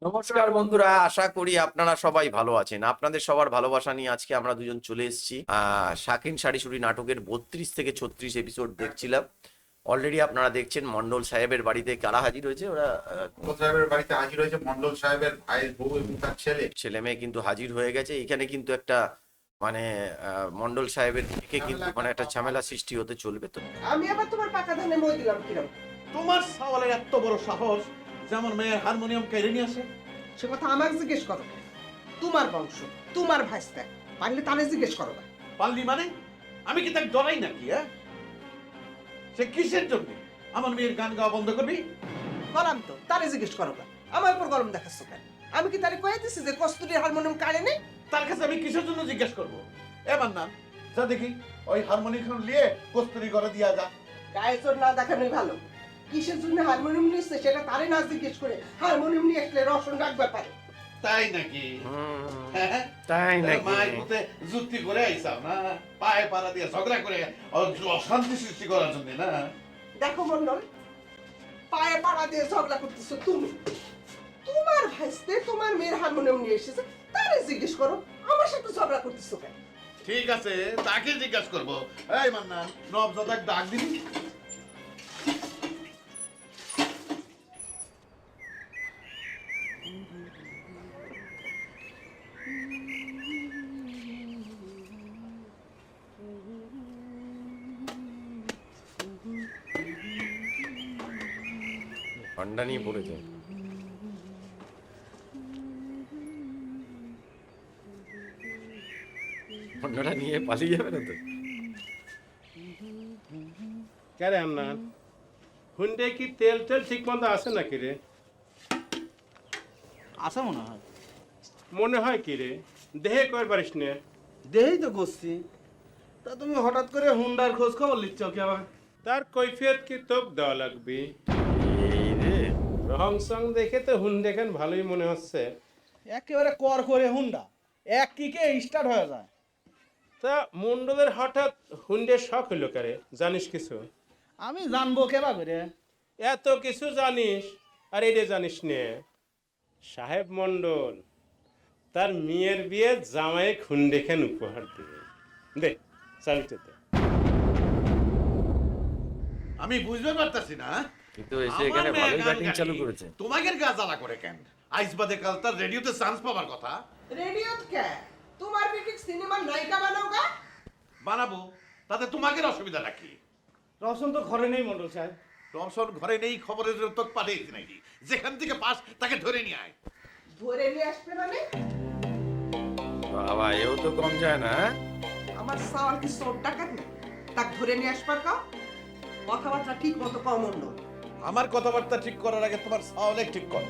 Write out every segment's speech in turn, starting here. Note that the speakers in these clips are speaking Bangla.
নমস্কার বন্ধুরা, আশা করি আপনারা সবাই ভালো আছেন। আপনাদের সবার ভালোবাসা নিয়ে আজকে আমরা দুজন চলে এসেছি শাকিন শাড়িশুড়ি নাটকের 32 থেকে 36 এপিসোড দেখছিলাম। অলরেডি আপনারা দেখছেন মন্ডল সাহেবের বাড়িতে কারা হাজির হয়েছে। ওরা মন্ডল সাহেবের বাড়িতে হাজির হয়েছে মন্ডল সাহেবের ভাইয়ের বউ এবং তার ছেলে। ছেলে মেয়ে কিন্তু হাজির হয়ে গেছে। এখানে কিন্তু একটা মানে মন্ডল সাহেবের দিকে কিন্তু মানে একটা ঝামেলা সৃষ্টি হতে চলবে। তো আমি আবার তোমার পাকা ধানে মই দিলাম কিরম? তোমার সওয়ালের এত বড় সাহস যে আমার মেয়ের হারমোনিয়াম কেড়ে নিয়ে আসে। সে কথা আমাকে জিজ্ঞেস করো কেন? তোমার বংশ, তোমার ভাইস্তা, পারলে তাহলে জিজ্ঞেস করো না। পারলি মানে আমি কি তাকে ডরাই নাকি? সে কিসের জন্য আমার মেয়ের গান গাওয়া বন্ধ করবি? বললাম তো, তাহলে জিজ্ঞেস করো না। আমার উপর গরম দেখাচ্ছ কেন? আমি কি তারে কয়ে দিছি যে কস্তুরীর হারমোনিয়াম কাড়ে নেই? তার কাছে আমি কিসের জন্য জিজ্ঞেস করবো? এবার না যা দেখি ওই হারমোনিয়াম নিয়ে কস্তুরি করে দিয়া যা। গায়ে জোর না দেখানোই ভালো। কিসের জন্য হারমোনিয়াম নিচ্ছে সেটা তারে না জিজ্ঞেস করে হারমোনিয়াম নিয়ে আসলে রসন রাখবে পারে। তাই নাকি? তাই নাকি? মায়ের পুতে যুক্তি করে আইসাও না, পায়ে পাড়া দিয়ে ঝগড়া করে অশান্তি সৃষ্টি করার জন্য না? দেখো মন্ডল, পায়ে পাড়া দিয়ে ঝগড়া করতেছো তুমি। তোমার ভাইস্তে তোমার মেয়ের হারমোনিয়াম নিয়ে এসেছে, তারে জিজ্ঞেস করো। আমার সাথে ঝগড়া করতেছো কেন? ঠিক আছে, তাকে জিজ্ঞাসা করবো। এই মান্নান, নবজাতক ডাক দিবি। ঠান্ডা নিয়ে পড়েছে। ঠান্ডাটা নিয়ে পালিয়ে যাবে না তো? কেরে না হুন্ডে কি তেল তেল ঠিক মতো আছে নাকি রে? আছে মনে হয়। মনে হয় কি রে? দেহে কয় পারিস নে? দেহেই তো করছি। তা তুমি হঠাৎ করে হুন্ডার খোঁজ খবর লিখছ কি আবার? তার কৈফিয়ত কি তোক দেওয়া লাগবে? এই রে, রং সং দেখে তো হুন্ডে খান ভালোই মনে হচ্ছে। একেবারে কর করে হুন্ডা এক কিকে স্টার্ট হয়ে যায়। তা মন্ডলের হঠাৎ হুন্ডের শখ হলো কারে, জানিস কিছু? আমি জানবো কেবা করে? এত কিছু জানিস আর এটা জানিস নে? সাহেব মন্ডল তার মেয়ের বিয়ে জামাই হুন্ডে খান উপহার দেবে। দে চালিতে দে। আমি বুঝতে পারতাছি না। কিন্তু এসে এখানে ভালোই ব্যাটিং চালু করেছে। তোমাকে গা জ্বালা করে কেন? আইস বাদে কাল তার রেডিওতে চান্স পাবার কথা। রেডিওত কে? তোমার বেটিক সিনেমার নায়িকা বানাও গা? বানাবো, তাতে তোমাকে অসুবিধা নাকি? রসন তো ঘরে নেই মন্ডল সাহেব। রমসন ঘরে নেই, খবরের তোক পাঠিয়েছি নাকি? যেখান থেকে পাস তাকে ধরে নিয়ে আয়। ধরে নিয়ে আসবে মানে? বাবা, এও তো কম যায় না। হ্যাঁ? আমার সাওয়াল কি সোট টাকা নেই? তাক ধরে নিয়ে আসবার কাও? কথাবার্তা ঠিক মতো কও মন্ডল। আমার কথাবার্তা ঠিক করার আগে তোমার সাওয়ালে ঠিক কর।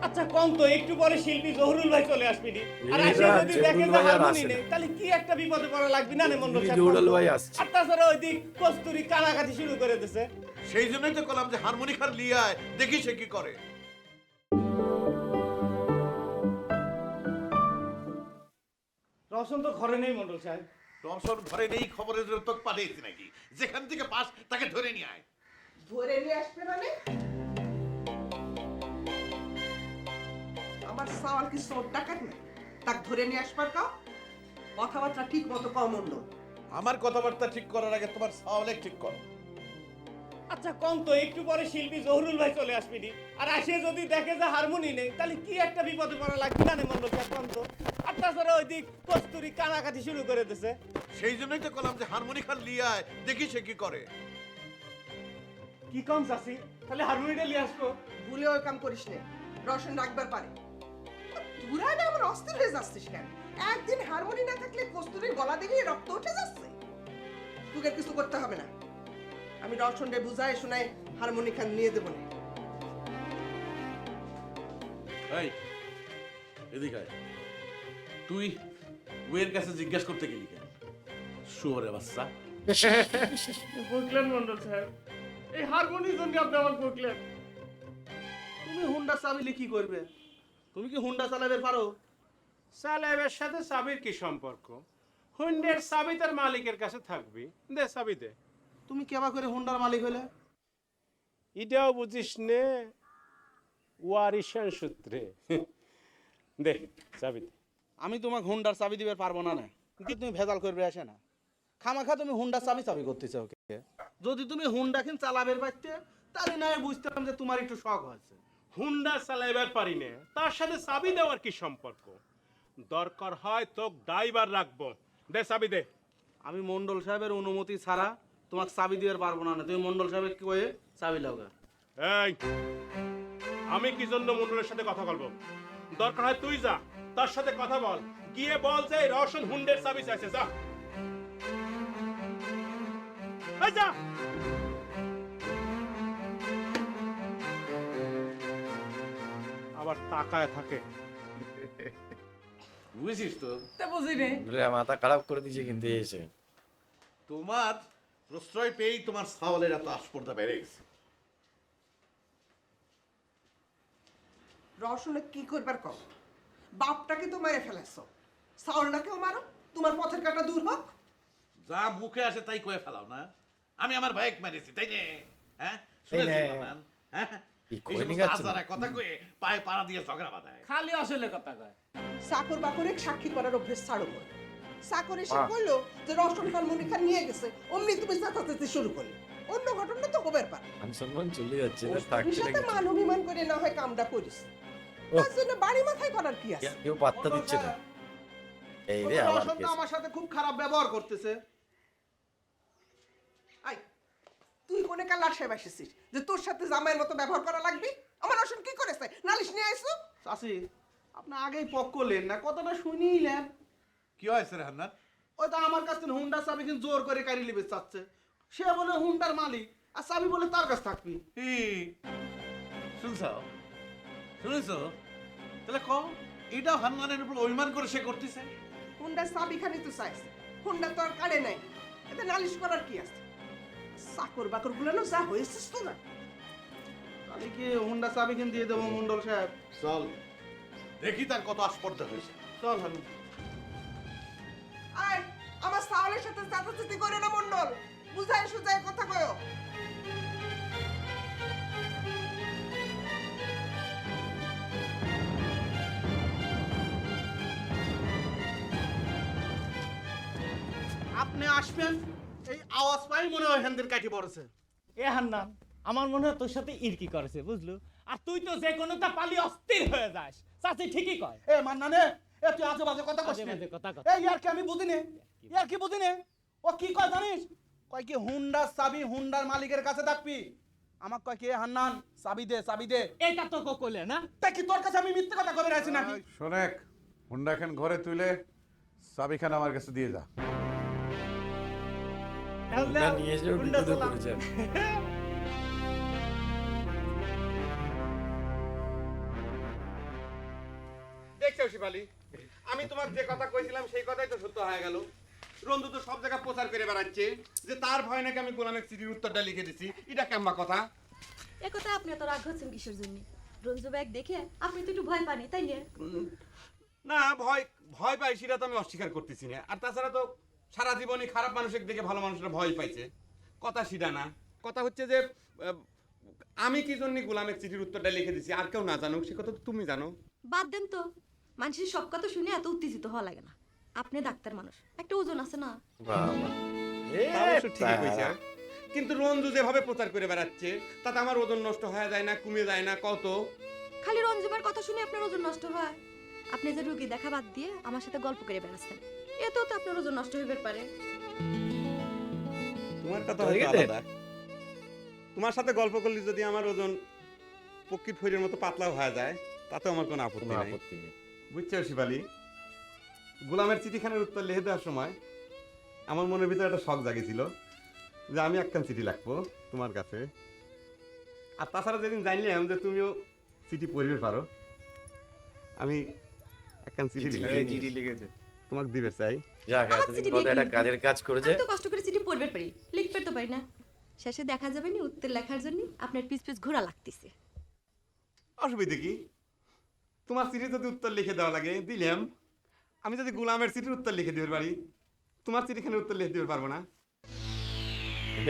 আচ্ছা কম তো, একটু পরে শিল্পী জহুরুল ভাই চলে আসবি নি। আর এই এসে রাত যদি জহুরুল দেখে যে ভাই আর হারমোনি আসে নেই, না। তাহলে কি একটা বিপদে পড়া লাগবে না রে মন্ডল সাহেব? জহুরুল ভাই আসছে। আর তাছাড়া ওই দিক কস্তুরি কানাকাটি শুরু করে দিছে। সেই জন্যই তো বললাম যে হারমোনিকার লিয়ে আয়, দেখি সে কি করে। রসন তো ঘরে নেই মন্ডল সাহেব। রমসন ঘরে নেই, খবরের তোক পাঠিয়েছি নাকি? যেখান থেকে পাস তাকে ধরে নিয়ে আয়। ধরে নিয়ে আসবে মানে? আমার সাওয়াল কি সোট টাকা নেই? তাক ধরে নিয়ে আসবার কাও? কথাবার্তা ঠিক মতো কও মন্ডল। আমার কথাবার্তা ঠিক করার আগে তোমার সাওয়ালে ঠিক কর। আচ্ছা কম তো, একটু পরে শিল্পী জহুরুল ভাই চলে আসবি নি। আর আসে যদি দেখে যে হারমোনি নেই, তাহলে কি একটা বিপদে পড়া লাগবে না রে মন্ডল সাহেব? কম তো। আর তাছাড়া ওই দিক কস্তুরি কানাকাটি শুরু করে দিছে। সেই জন্যই তো বললাম যে হারমোনিকার লিয়ে আয়, দেখি সে কি করে। কি কম চাষি, তাহলে হারমোনিটা নিয়ে আসবো। ভুলে ওই কাম করিস না, রসন রাখবার পারে। তুরা না আমার অস্থির হয়ে যাচ্ছিস কেন? একদিন হারমোনি না থাকলে কস্তুরীর গলা দেখে রক্ত উঠে যাচ্ছে। তোকে কিছু করতে হবে না, আমি রসনকে বুঝায় শোনায় হারমোনি খান নিয়ে দেবো না। এই এদিকে আয়। তুই ওয়ের কাছে জিজ্ঞাসা করতে গেলি কেন? শুয়োরের বাচ্চা। বুঝলেন মন্ডল সাহেব, এই হারমোনির জন্য আপনি আমার বকলেন। তুমি হুন্ডা চালালে কি করবে? তুমি কি হুন্ডা চালাবে পারো? সালেবের সাথে চাবির কি সম্পর্ক? হুন্ডের চাবি তার মালিকের কাছে থাকবে। দে চাবি দে। তুমি কেবা করে হুন্ডার মালিক হলে? এটাও বুঝিস নে? ওয়ারিশান সূত্রে দে চাবি দে। আমি তোমাকে হুন্ডার চাবি দিবে পারবো না না কিন্তু তুমি ভেজাল করবে আসে না খামাখা তুমি হুন্ডার চাবি চাবি করতেছো ওকে যদি তুমি হুন্ডা কিন চালাবের পারতে তাহলে না হয় বুঝতাম যে তোমার একটু শখ হয়েছে। হুন্ডা চালাইবার পারি না, তার সাথে চাবি দেওয়ার কি সম্পর্ক? দরকার হয় তো ড্রাইভার রাখবো। দে চাবি দে। আমি মন্ডল সাহেবের অনুমতি ছাড়া তোমাকে চাবি দিতে পারবো না তুমি মন্ডল সাহেবের কি কয়ে চাবি লাগা। এই আমি কি জন্য মন্ডলের সাথে কথা বলবো? দরকার হয় তুই যা, তার সাথে কথা বল, গিয়ে বল যে এই রওশন হুন্ডের চাবি চাইছে, যা। এই যা। আবার তাকায় থাকে। বুঝিস তো বলে মাথা খারাপ করে দিয়েছে কিন্তু এসে। তোমার প্রশ্রয় পেয়েই তোমার সাওয়ালের এত আসপর্দা বেড়ে গেছে। রওশনে কি করবার কম? বাপটাকে তো মেরে ফেলেছ, সাউলটাকেও মারো, তোমার পথের কাটা দূর হোক। যা মুখে আসে তাই কয়ে ফেলাও না। আমি আমার ভাইকে মেরেছি তাই না? হ্যাঁ এই নে। শুনেছি বানান? হ্যাঁ কি এই কই সমস্ত নিগাচ্ছেন? আচারা কথা কয়ে পায়ে পাড়া দিয়ে ঝগড়া বাঁধায়। খালি আসলে কথা কয়। চাকর বাকরে সাক্ষী করার অভ্যেস ছাড়ো করে। চাকর এসে বাহ। বললো যে রওশন খান মনি খান নিয়ে গেছে, অমনি তুমি চেঁচাচেঁচি শুরু করলে। অন্য ঘটনা তো হবার পারে। মান সম্মান চলে যাচ্ছে, এটা ওর থাকছে সাথে নাকি? মান অভিমান করে না হয় কামটা করিস, তার জন্য বাড়ি মাথায় করার কি আছে? কেউ পাত্তা দিচ্ছে না। এই রে আবার রওশন তো কেস। আমার সাথে খুব খারাপ ব্যবহার করতেছে। আই, তুই কোনে কালার সাহেব এসেছিস যে তোর সাথে জামাইয়ের মতো ব্যবহার করা লাগবে? আমার রওশন কি করেছে? নালিশ নিয়ে আইসো। চাচি আপনি আগেই পক করলেন না, কথাটা শুনিলেন। কি হয়েছে রে হান্নান? ওই তো আমার কাছ থেকে হুন্ডার চাবি কিন্তু জোর করে কাড়ি লিবে চাচ্ছে। সে বলে হুন্ডার মালিক আর চাবি বলে তার কাছে থাকবি। শুনছ শুনেছ? তাহলে ক এটা হান্নানের উপর অভিমান করে সে করতেছে। হুন্ডার চাবি খানি তো চাইছে, হুন্ডা তো আর কাড়ে নাই, এতে নালিশ করার কি আছে? চাকর বাকর গুলো যা হয়েছিস তো না। তাহলে কি হুন্ডার চাবি কিন্তু দিয়ে দেবো মন্ডল সাহেব? চল দেখি তার কত আসপর্দা হয়েছে। চল হানু। আয়, আমার সাওলের সাথে চাচাচাচি করে না মন্ডল, বুঝায় সুজায় কথা কয়ো। আপনি আসবেন এই আওয়াজ পাই মনে হয় হ্যান্দের কাঠি পড়েছে। এ হান্নান আমার মনে হয় তোর সাথে ইরকি করেছে বুঝলু, আর তুই তো যে কোনোটা পালি অস্থির হয়ে যাস। চাচি ঠিকই কয়। এ মান্নানে এ তুই আজে বাজে কথা আজে কইছিস। বাজে কথা কয়। এই ইয়ার কি আমি বুঝিনি, ইয়ার কি বুঝিনি। ও কি কয় জানিস? কয় কি হুন্ডার চাবি হুন্ডার মালিকের কাছে থাকবি। আমাক কয় কি হান্নান চাবি দে চাবি দে। এটা তো কইলে না। তা কি তোর কাছে আমি মিথ্যে কথা কবে আছি নাকি? শোনেক, হুন্ডা খান ঘরে তুলে চাবিখান আমার কাছে দিয়ে যা। হুন্ডা নিয়ে যেও বিপদে পড়েছে। দেখছো শিবালি, আমি তোমাকে যে কথা কইছিলাম সেই কথাই তো সত্য হয়ে গেল। রন্ধু তো সব জায়গায় প্রচার করে বেড়াচ্ছে যে তার ভয় নাকি আমি গোলামের চিঠির উত্তরটা লিখে দিছি। এটা কেমন কথা? একথা আপনি এত রাগ হচ্ছেন কিসের জন্য? রঞ্জু ব্যাগ দেখে আপনি তো একটু ভয় পানি তাই না? না ভয় ভয় পাই সেটা তো আমি অস্বীকার করতেছি না। আর তাছাড়া তো সারা জীবনই খারাপ মানুষের দেখে ভালো মানুষরা ভয় পাইছে, কথা সেটা না। কথা হচ্ছে যে আমি কি জন্য গোলামের চিঠির উত্তরটা লিখে দিছি আর কেউ না জানুক সে কথা তো তুমি জানো। বাদ দেন তো, মানুষের সব কথা শুনে এত উত্তেজিত হওয়া লাগে না। আপনি ডাক্তার মানুষ, একটা ওজন আছে না? বাবা। তা অবশ্য ঠিকই কইছে। কিন্তু রঞ্জু যেভাবে প্রচার করে বেড়াচ্ছে তাতে আমার ওজন নষ্ট হয়ে যায় না, কমে যায় না কত? খালি রঞ্জুবার কথা শুনে আপনার ওজন নষ্ট হয়? আপনি যে রোগী দেখা বাদ দিয়ে আমার সাথে গল্প করে বেড়াচ্ছেন, এতেও তো আপনার ওজন নষ্ট হইবার পারে। তোমার কথা হয়ে হয়তো গেছে? আলাদা। তোমার সাথে গল্প করলে যদি আমার ওজন পক্ষীর ফইরের মতো পাতলাও হয়ে যায় তাতে আমার কোনো আপত্তি কোনো নাই। আপত্তি নেই। বুঝছো শিবালি, গোলামের চিঠিখানের উত্তর লিখে দেওয়ার সময় আমার মনের ভিতরে একটা শখ জাগিয়েছিল যে আমি একখান চিঠি লিখবো তোমার কাছে। আর তাছাড়া যেদিন জানলাম যে তুমিও চিঠি পড়বে পারো, আমি একখান চিঠি লিখে তোমাকে দিবে চাই। যাক, আমার এতদিন চিঠি পরে লিখে একটা দিন। কাজের কাজ করেছে। আমি তো কষ্ট করে চিঠি পড়বে পারি, লিখতে তো পারি না। শেষে দেখা যাবে না উত্তর লেখার জন্য আপনার পিছ পিছ ঘোরা লাগতেছে। অসুবিধে কি? তোমার চিঠি যদি উত্তর লিখে দেওয়া লাগে দিলাম। আমি যদি গোলামের চিঠির উত্তর লিখে দিতে পারি, তোমার চিঠিখানের উত্তর লিখে দিতে পারবো না?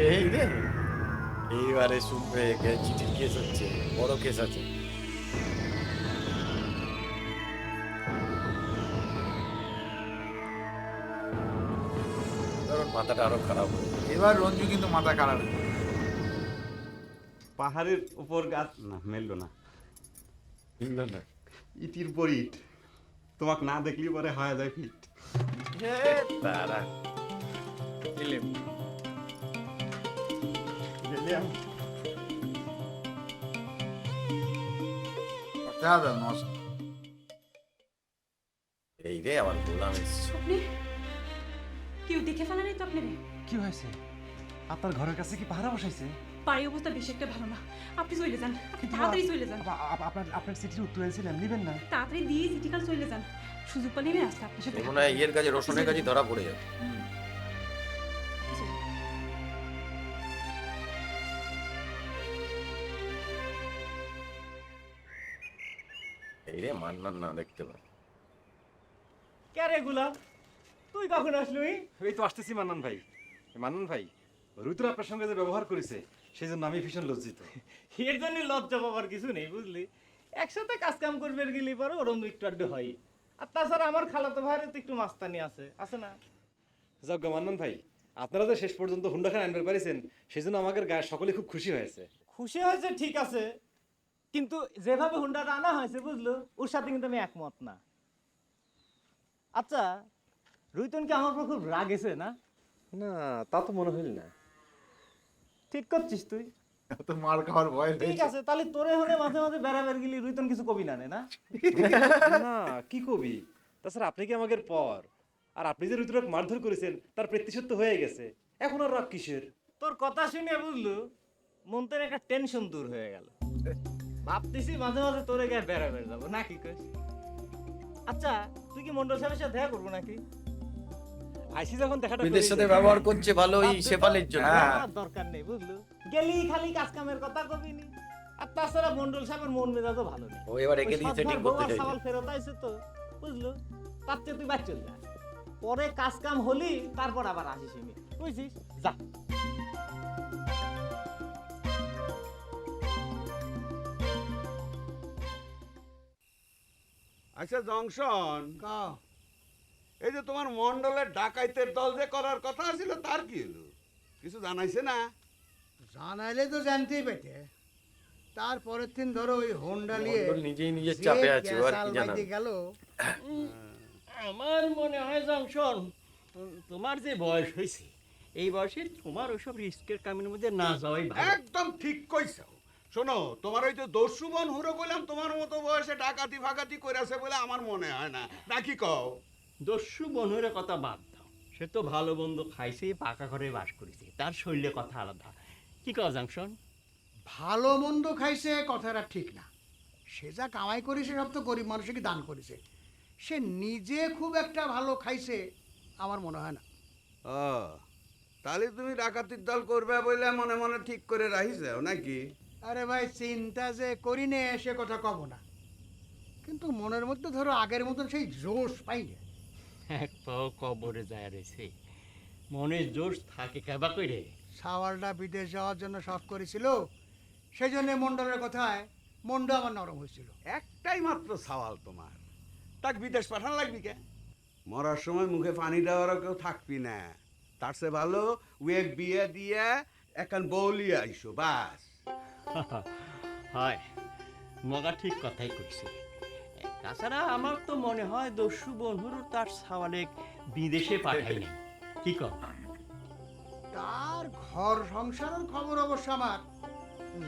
এই রে, এইবারে শুনবে চিঠির কেস হচ্ছে, বড় কেস আছে। কারণ মাথাটা আরো খারাপ হয়ে যাবে। এবার রঞ্জু কিন্তু মাথা খারাপ হয়ে গেছে। পাহাড়ের উপর গাছ না মেললো না, ইটির পর ইট, তোমাকে না দেখলি পরে হয়ে যায় ফিট। তারা গেলাম। এই রে আমার গোলাম এসছে। আপনি কেউ দেখে ফেলেনি তো আপনারে? কি হয়েছে? আপনার ঘরের কাছে কি পাহারা বসাইছে? বাড়ি অবস্থা বেশি একটা ভালো না, আপনি চলে যান, তাড়াতাড়ি চলে যান। আপনার চিঠির উত্তর এনেছিলাম, নেবেন না? তাড়াতাড়ি দিয়ে চিঠিকাল চলে যান, সুযোগ পেলে আমি আসতে আপনার সাথে। মনে হয় ইয়ের কাছে রোশনের কাছে ধরা পড়ে যাবে। এই রে মান্নান না দেখতে পাই। কে রে গুলাম, তুই কখন আসলি? এই তো আসতেছি মান্নান ভাই। মান্নান ভাই, রুতুর আপনার সঙ্গে যে ব্যবহার করেছে সেই জন্য আমি ভীষণ লজ্জিত। এর জন্য লজ্জা পাবার কিছু নেই বুঝলি, একসাথে কাজ কাম করবে গেলে পরে ওরম একটু আড্ডু হয়। আর তাছাড়া আমার খালাতো ভাইয়ের তো একটু মাস্তানি আছে না? যাক গো মান্নান ভাই, আপনারা যে শেষ পর্যন্ত হুন্ডা খান আনতে পারিছেন সেই জন্য আমাদের গায়ে সকলে খুব খুশি হয়েছে। খুশি হয়েছে ঠিক আছে, কিন্তু যেভাবে হুন্ডাটা আনা হয়েছে বুঝলো, ওর সাথে কিন্তু আমি একমত না। আচ্ছা, রুইতন কি আমার উপর খুব রাগেছে না? না, তা তো মনে হইল না। ঠিক করছিস তুই? তো মার খাওয়ার ভয় ঠিক হয়েছে। আছে, তাহলে তোরে হলে মাঝে মাঝে বেড়াবের গেলি রুইতন কিছু কবি না না? না, কি কবি? তাছাড়া আপনি কি আমাদের পর, আর আপনি যে রুতুরাক মারধর করেছেন তার প্রতিশোধ তো হয়ে গেছে, এখন আর রাগ কিসের? তোর কথা শুনে বুঝলো মন থেকে একটা টেনশন দূর হয়ে গেল। ভাবতেছি মাঝে মাঝে তোরে গায়ে বেড়াবের যাবো নাকি কইস? আচ্ছা, তুই কি মন্ডল সাহেবের সাথে দেখা করবো নাকি? আইসি যখন দেখাটা বিদের সাথে ব্যবহার করছে ভালো ওই শেফালির জন্য। আমার দরকার নেই বুঝলো, গেলি খালি কাজ কামের কথা কবি নি। আর তাছাড়া মন্ডল সাহেবের মন মেজাজও ভালো নেই। ও এবার একে দিয়ে সেটিং করতে চাইছে। সওয়াল ফেরত আইছে তো বুঝলো, তার চেয়ে তুই বাচ্চা যা, পরে কাজ কাম হলি তারপর আবার আসিস নি, বুঝছিস? যা। আচ্ছা জংশন, এই যে তোমার মন্ডলের ডাকাইতের দল যে করার কথা ছিল তার কি হলো? কিছু জানাইছে না? জানাইলে তো জানতেই পেতে। তারপরের দিন ধরো ওই হোন্ডা নিয়ে মন্ডল নিজেই নিজের চাপে আছে, ও আর কি জানাবে? গেল। আমার মনে হয় জংশন, তোমার যে বয়স হয়েছে এই বয়সে তোমার ওসব রিস্কের কামের মধ্যে না যাওয়াই ভালো। একদম ঠিক কইছো। শোনো, তোমার ওই যে দস্যু মন হুড়ো বললাম তোমার মতো বয়সে ডাকাতি ফাকাতি কইরাছে বলে আমার মনে হয় না, নাকি কও? দস্যু বন্ধুরের কথা বাদ দাও, সে তো ভালো বন্ধু খাইছে, পাকা ঘরে বাস করেছে, তার শরীরে কথা আলাদা। কি কও জংশন? ভালো মন্দ খাইছে কথাটা ঠিক না। সে যা কামাই করেছে সব তো গরিব মানুষকে দান করেছে। সে নিজে খুব একটা ভালো খাইছে আমার মনে হয় না। ও, তাহলে তুমি ডাকাতির দল করবে বলে মনে মনে ঠিক করে রাখি যাও নাকি? আরে ভাই, চিন্তা যে করি নে সে কথা কব না, কিন্তু মনের মধ্যে ধরো আগের মতন সেই জোশ পাই না। এক পাও কবরে যায় রয়েছে, মনে জোশ থাকে কেবা করে। সাওয়ালটা বিদেশ যাওয়ার জন্য শখ করেছিল, সেই জন্য মন্ডলের কথায় মনটা আমার নরম হয়েছিল। একটাই মাত্র সওয়াল তোমার, তাক বিদেশ পাঠান লাগবি কে? মরার সময় মুখে পানি দেওয়ারও কেউ থাকবি না। তার চেয়ে ভালো ওয়েক বিয়ে দিয়ে এখন বৌলি আইসো বাস। হয়, মগা ঠিক কথাই কইছে। তাছাড়া আমার তো মনে হয় দস্যু বন্ধুর তার সাওয়ালে বিদেশে পাঠায়নি। কি কর? তার ঘর সংসারের খবর অবশ্য আমার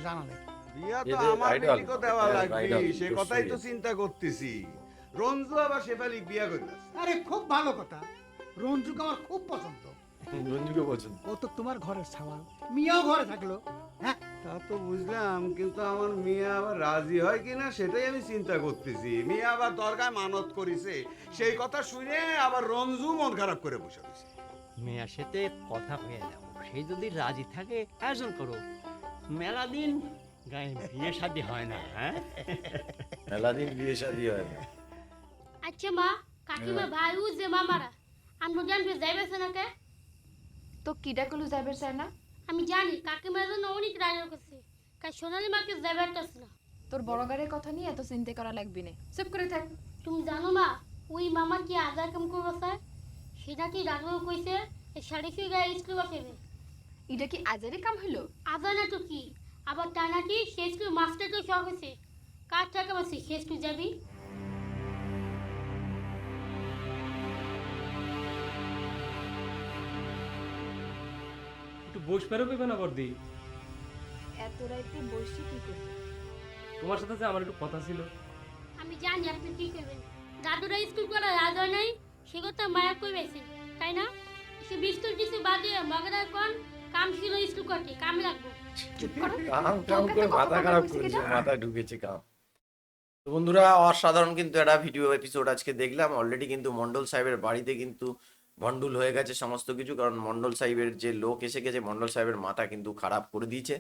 জানা নেই। বিয়া তো এদের আমার idol, বেটিকে দেওয়া এদের লাগবে, idol, সে দস্যু কথাই তো ইয়ে। চিন্তা করতেছি। রঞ্জু আবার শেফালি বিয়া করবে। আরে খুব ভালো কথা, রঞ্জুকে আমার খুব পছন্দ। রঞ্জুকে পছন্দ। ও তো তোমার ঘরের সাওয়াল, মিয়াও ঘরে থাকলো। হ্যাঁ, তা তো বুঝলাম, কিন্তু আমার মেয়ে আবার রাজি হয় কিনা সেটাই আমি চিন্তা করতেছি। মেয়ে আবার দরগায় মানত করেছে, সেই কথা শুনে আবার রঞ্জু মন খারাপ করে বসে রয়েছে। মেয়ের সাথে কথা হয়ে যাও, সে যদি রাজি থাকে আয়োজন করো। মেলা দিন গায়ে বিয়ে শাদী হয় না। হ্যাঁ, মেলাদিন বিয়ে শাদী হয় না। আচ্ছা মা, কাকিমা ভাই ও যে মামারা আমরা জানবে যাইবেছে না কে? তো কিডা কলু যাইবার চায় না? আমি জানি কাকিমার জন্য অনেক রান্না করছে, কাল সোনালি মাকে যাইবার কাছে না। তোর বড় গাড়ির কথা নিয়ে এত চিন্তা করা লাগবে না, চুপ করে থাক। তুমি জানো মা ওই মামা কি আজার কাম করবো স্যার? সেটা কি ডাক্তার কইছে সাড়ে ছয় গায়ে স্কুল বসাবে। এটা কি আজারে কাম হইলো? আজার না তো কি, আবার তা নাকি সে স্কুল মাস্টার তো শখ হয়েছে। কার টাকা বলছি সে স্কুল যাবি? একটু বস পেরো পেবে না বর্দি, এত রাইতে বসে কি করবি? তোমার সাথে যে আমার একটু কথা ছিল। আমি জানি আপনি কি করবেন। দাদুরা স্কুল করা রাজ হয় নাই, সে কথা মায়া কইবেছে তাই না? সে বিস্তুর কিছু বাদে মগের কোন কাম ছিল স্কুল করতে, কামে লাগবো। চুপ কর। কাম কাম করে মাথা খারাপ করেছে, মাথায় ঢুকেছে কাম। তো বন্ধুরা, অসাধারণ কিন্তু একটা ভিডিও এপিসোড আজকে দেখলাম। অলরেডি কিন্তু মন্ডল সাহেবের বাড়িতে কিন্তু ভন্ডুল হয়ে গেছে সমস্ত কিছু, কারণ মন্ডল সাহেবের যে লোক এসে গেছে, মন্ডল সাহেবের মাথা কিন্তু খারাপ করে দিয়েছে।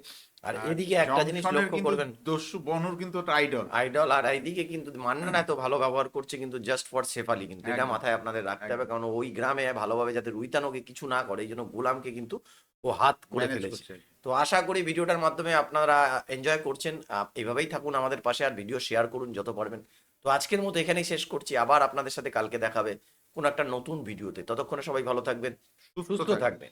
আর এদিকে একটা জিনিস লক্ষ্য করবেন, দস্যু বনুর কিন্তু একটা আইডল। আইডল, আর এইদিকে কিন্তু মান্নান এত ভালো ব্যবহার করছে কিন্তু জাস্ট ফর শেফালি, কিন্তু এটা মাথায় আপনাদের রাখতে হবে, কারণ ওই গ্রামে ভালোভাবে যাতে রুইতানোকে কিছু না করে এই জন্য গোলামকে কিন্তু ও হাত করে ফেলেছে। তো আশা করি ভিডিওটার মাধ্যমে আপনারা এনজয় করছেন। এইভাবেই থাকুন আমাদের পাশে, আর ভিডিও শেয়ার করুন যত পারবেন। তো আজকের মতো এখানেই শেষ করছি, আবার আপনাদের সাথে কালকে দেখাবে কোন একটা নতুন ভিডিওতে। ততক্ষণে সবাই ভালো থাকবেন, সুস্থ থাকবেন।